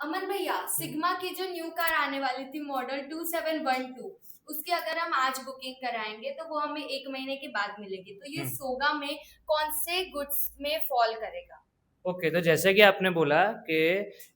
अमन भैया, सिग्मा की जो न्यू कार आने वाली थी मॉडल 2712, उसकी अगर हम आज बुकिंग कराएंगे तो वो हमें 1 महीने के बाद मिलेगी। तो ये सोगा में कौन से गुड्स में फॉल करेगा? ओके, तो जैसे कि आपने बोला कि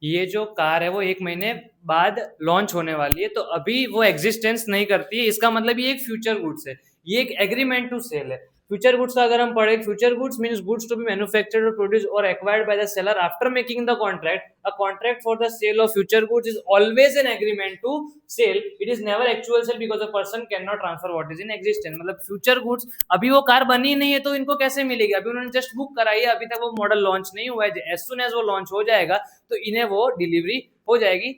ये जो कार है वो 1 महीने बाद लॉन्च होने वाली है, तो अभी वो एग्जिस्टेंस नहीं करती है। इसका मतलब ये एक फ्यूचर गुड्स है, ये एक एग्रीमेंट टू सेल है। फ्यूचर गुड्स का अगर हम पढ़े, future goods means goods to be manufactured और प्रोड्यूस और acquired by the seller after making the contract. A contract for the sale of future goods is always an agreement to sell, it is never actual sale because a person can not transfer what is in existence. मतलब फ्यूचर गुड्स, अभी वो car बनी नहीं है तो इनको कैसे मिलेगी? अभी उन्होंने जस्ट बुक कराई है, अभी तक वो मॉडल लॉन्च नहीं हुआ है। एज सुन एज वो लॉन्च हो जाएगा तो इन्हें वो डिलीवरी हो जाएगी।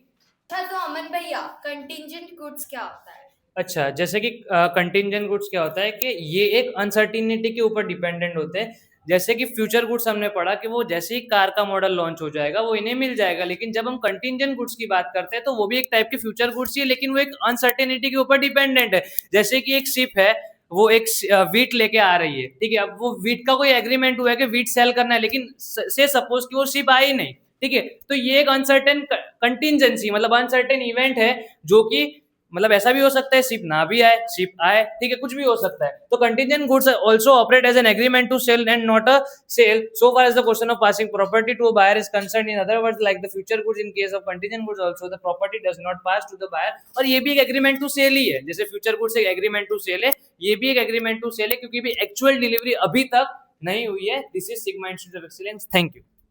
अच्छा, तो अमन भैया, कंटिजेंट गुड्स क्या होता है? अच्छा, जैसे कि कंटिजेंट गुड्स क्या होता है कि ये एक अनसर्टिनिटी के ऊपर डिपेंडेंट होते हैं। जैसे कि फ्यूचर गुड्स हमने पढ़ा कि वो जैसे ही कार का मॉडल लॉन्च हो जाएगा वो इन्हें मिल जाएगा, लेकिन जब हम कंटिजेंट गुड्स की बात करते हैं तो वो भी एक टाइप के फ्यूचर गुड्स ही है, लेकिन वो एक अनसर्टिनिटी के ऊपर डिपेंडेंट है। जैसे कि एक शिप है, वो एक वीट लेके आ रही है, ठीक है। अब वो वीट का कोई एग्रीमेंट हुआ है कि वीट सेल करना है, लेकिन से सपोज कि वो शिप आई नहीं, ठीक है। तो ये एक अनसर्टेन कंटिजेंसी, मतलब अनसर्टेन इवेंट है, जो कि मतलब ऐसा भी हो सकता है शिप ना भी आए, शिप आए, ठीक है, कुछ भी हो सकता है। तो contingent goods also operate as an agreement to sell and not a sale so far as the question of passing property to a buyer is concerned. In other words, like the future goods, in case of contingent goods also the property does not pass to the buyer. और ये भी एक agreement to cell ही है, जैसे future goods एक agreement to sell है, ये भी एक एग्रीमेंट टू सेल है, क्योंकि भी एक्चुअल डिलीवरी अभी तक नहीं हुई है। This is sigma institute of excellence. Thank you.